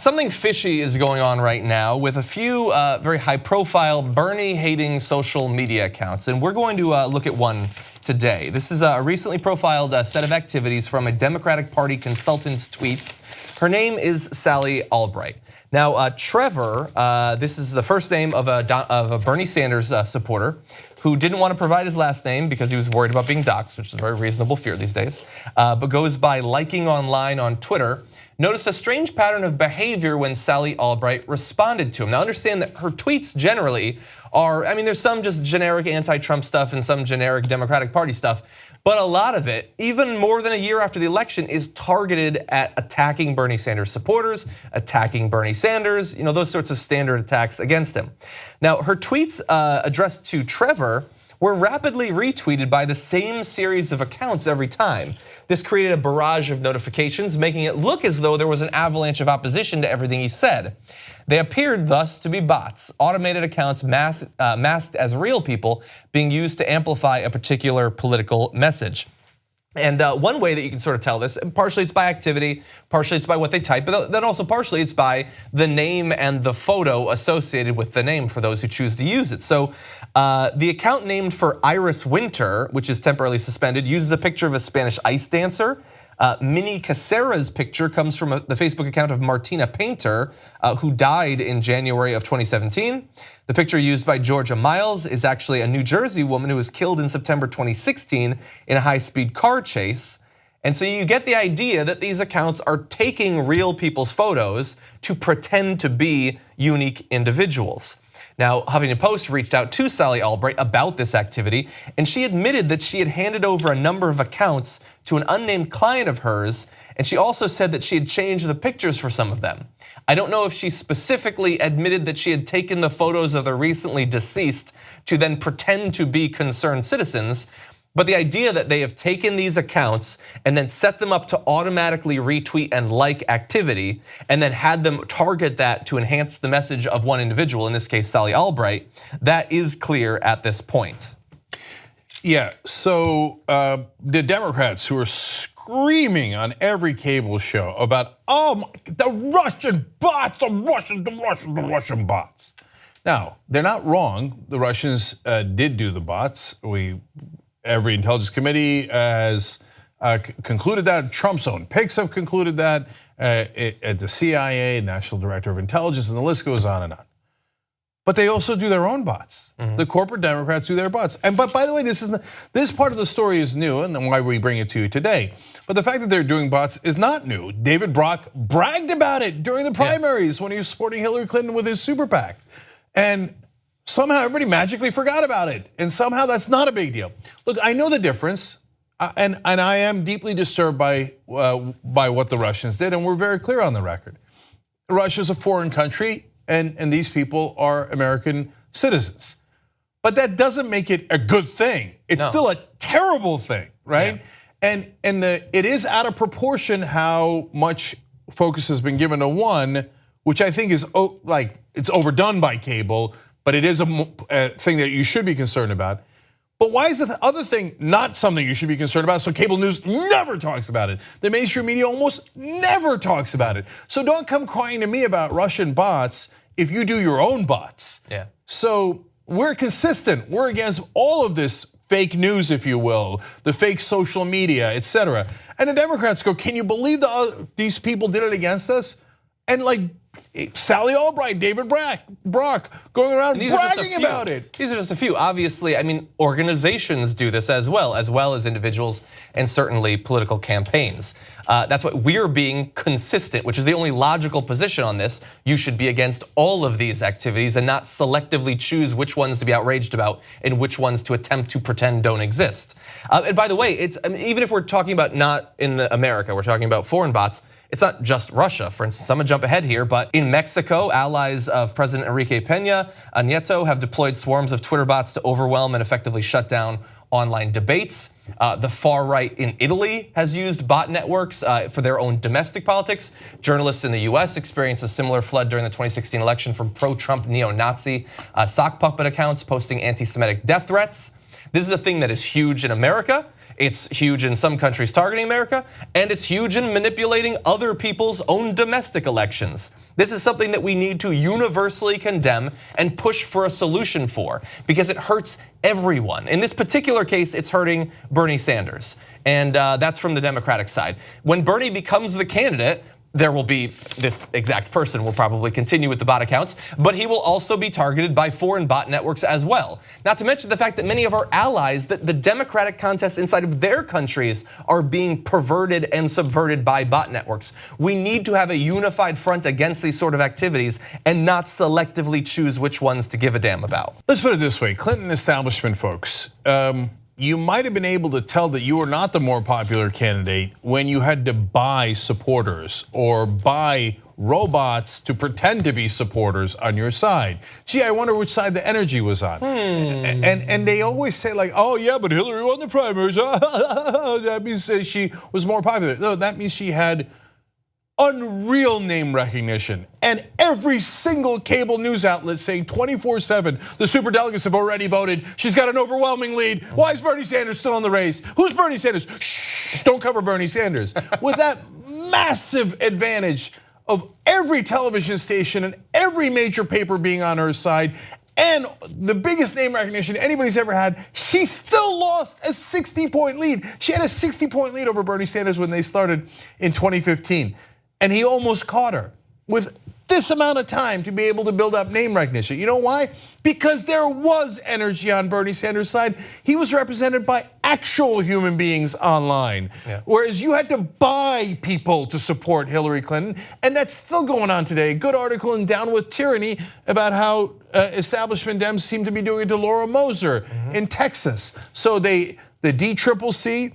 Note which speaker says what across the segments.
Speaker 1: something fishy is going on right now with a few very high-profile Bernie-hating social media accounts, and we're going to look at one today. This is a recently profiled set of activities from a Democratic Party consultant's tweets. Her name is Sally Albright. Now, Trevor, this is the first name of a Bernie Sanders supporter who didn't want to provide his last name because he was worried about being doxxed, which is a very reasonable fear these days, but goes by liking online on Twitter. Noticed a strange pattern of behavior when Sally Albright responded to him. Now understand that her tweets generally are, I mean, there's some just generic anti-Trump stuff and some generic Democratic Party stuff, but a lot of it, even more than a year after the election, is targeted at attacking Bernie Sanders supporters, attacking Bernie Sanders, those sorts of standard attacks against him. Now, her tweets addressed to Trevor were rapidly retweeted by the same series of accounts every time. This created a barrage of notifications, making it look as though there was an avalanche of opposition to everything he said. They appeared thus to be bots, automated accounts masked as real people being used to amplify a particular political message. And one way that you can sort of tell this, partially it's by activity, partially it's by what they type, but then also partially it's by the name and the photo associated with the name for those who choose to use it. So the account named for Iris Winter, which is temporarily suspended, uses a picture of a Spanish ice dancer. Minnie Casera's picture comes from the Facebook account of Martina Painter, who died in January of 2017. The picture used by Georgia Miles is actually a New Jersey woman who was killed in September 2016 in a high-speed car chase. And so you get the idea that these accounts are taking real people's photos to pretend to be unique individuals. Now, Huffington Post reached out to Sally Albright about this activity, and she admitted that she had handed over a number of accounts to an unnamed client of hers, and she also said that she had changed the pictures for some of them. I don't know if she specifically admitted that she had taken the photos of the recently deceased to then pretend to be concerned citizens, but the idea that they have taken these accounts and then set them up to automatically retweet and like activity, and then had them target that to enhance the message of one individual, in this case Sally Albright, that is clear at this point.
Speaker 2: Yeah, so the Democrats who are screaming on every cable show about, the Russian bots, the Russian bots. Now, they're not wrong. The Russians did do the bots. Every intelligence committee has concluded that. Trump's own picks have concluded that. At the CIA, National Director of Intelligence, and the list goes on and on. But they also do their own bots. The corporate Democrats do their bots. But by the way, this part of the story is new, and then why we bring it to you today. But the fact that they're doing bots is not new. David Brock bragged about it during the primaries when he was supporting Hillary Clinton with his super PAC. And somehow everybody magically forgot about it, and somehow that's not a big deal. Look, I know the difference, and I am deeply disturbed by what the Russians did, and we're very clear on the record. Russia's a foreign country, and these people are American citizens. But that doesn't make it a good thing. It's still a terrible thing, right? Yeah. And it is out of proportion how much focus has been given to one, which I think is like it's overdone by cable. But it is a thing that you should be concerned about. But why is the other thing not something you should be concerned about? So cable news never talks about it. The mainstream media almost never talks about it. So don't come crying to me about Russian bots if you do your own bots.
Speaker 1: Yeah.
Speaker 2: So we're consistent. We're against all of this fake news, if you will, the fake social media, etc. And the Democrats go, can you believe these people did it against us? And like, Sally Albright, David Brock, going around bragging about it.
Speaker 1: These are just a few. Obviously, I mean, organizations do this as well as individuals and certainly political campaigns. That's why we're being consistent, which is the only logical position on this. You should be against all of these activities and not selectively choose which ones to be outraged about and which ones to attempt to pretend don't exist. And by the way, even if we're talking about not in America, we're talking about foreign bots. It's not just Russia. For instance, I'm gonna jump ahead here, but in Mexico, allies of President Enrique Peña Nieto have deployed swarms of Twitter bots to overwhelm and effectively shut down online debates. The far right in Italy has used bot networks for their own domestic politics. Journalists in the US experienced a similar flood during the 2016 election from pro-Trump neo-Nazi sock puppet accounts posting anti-Semitic death threats. This is a thing that is huge in America. It's huge in some countries targeting America, and it's huge in manipulating other people's own domestic elections. This is something that we need to universally condemn and push for a solution for, because it hurts everyone. In this particular case, it's hurting Bernie Sanders, and that's from the Democratic side. When Bernie becomes the candidate, there will be this exact person will probably continue with the bot accounts, but he will also be targeted by foreign bot networks as well. Not to mention the fact that many of our allies, that the Democratic contests inside of their countries are being perverted and subverted by bot networks. We need to have a unified front against these sort of activities and not selectively choose which ones to give a damn about.
Speaker 2: Let's put it this way, Clinton establishment folks, you might have been able to tell that you were not the more popular candidate when you had to buy supporters or buy robots to pretend to be supporters on your side. Gee, I wonder which side the energy was on. And they always say like, oh yeah, but Hillary won the primaries. That means she was more popular. No, that means she had unreal name recognition, and every single cable news outlet saying 24/7, the superdelegates have already voted. She's got an overwhelming lead. Why is Bernie Sanders still in the race? Who's Bernie Sanders? Shh, don't cover Bernie Sanders. With that massive advantage of every television station and every major paper being on her side, and the biggest name recognition anybody's ever had, she still lost a 60-point lead. She had a 60-point lead over Bernie Sanders when they started in 2015. And he almost caught her with this amount of time to be able to build up name recognition. You know why? Because there was energy on Bernie Sanders' side. He was represented by actual human beings online. Whereas you had to buy people to support Hillary Clinton, and that's still going on today. A good article in Down with Tyranny about how establishment Dems seem to be doing it to Laura Moser in Texas. So the DCCC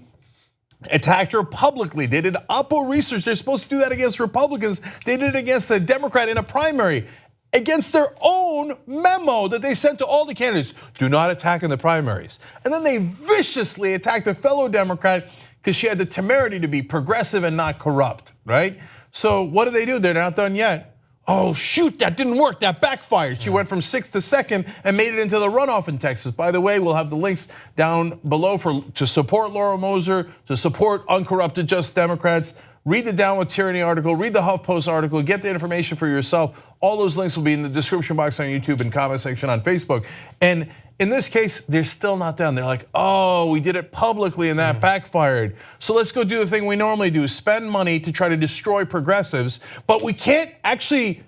Speaker 2: attacked her publicly. They did Oppo research. They're supposed to do that against Republicans. They did it against the Democrat in a primary, against their own memo that they sent to all the candidates. Do not attack in the primaries. And then they viciously attacked a fellow Democrat because she had the temerity to be progressive and not corrupt, right? So what do? They're not done yet. Oh shoot, that didn't work, that backfired. She went from 6th to 2nd and made it into the runoff in Texas. By the way, we'll have the links down below to support Laura Moser, to support uncorrupted just Democrats. Read the Down with Tyranny article, read the HuffPost article, get the information for yourself. All those links will be in the description box on YouTube and comment section on Facebook. And in this case, they're still not done. They're like, oh, we did it publicly and that backfired. So let's go do the thing we normally do, spend money to try to destroy progressives, but we can't actually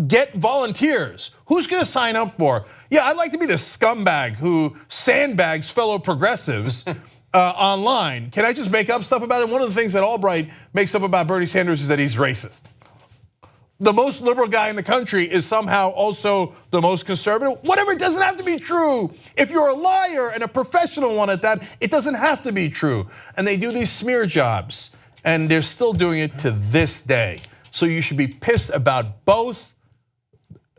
Speaker 2: get volunteers. Who's gonna sign up for? Yeah, I'd like to be the scumbag who sandbags fellow progressives online. Can I just make up stuff about it? One of the things that Albright makes up about Bernie Sanders is that he's racist. The most liberal guy in the country is somehow also the most conservative. Whatever, it doesn't have to be true. If you're a liar and a professional one at that, it doesn't have to be true. And they do these smear jobs, and they're still doing it to this day. So you should be pissed about both,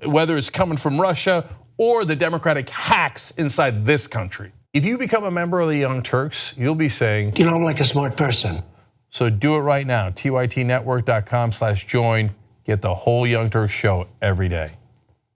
Speaker 2: whether it's coming from Russia or the Democratic hacks inside this country. If you become a member of the Young Turks, you'll be saying,
Speaker 3: you know, I'm like a smart person.
Speaker 2: So do it right now, tytnetwork.com/join. Get the whole Young Turks show every day.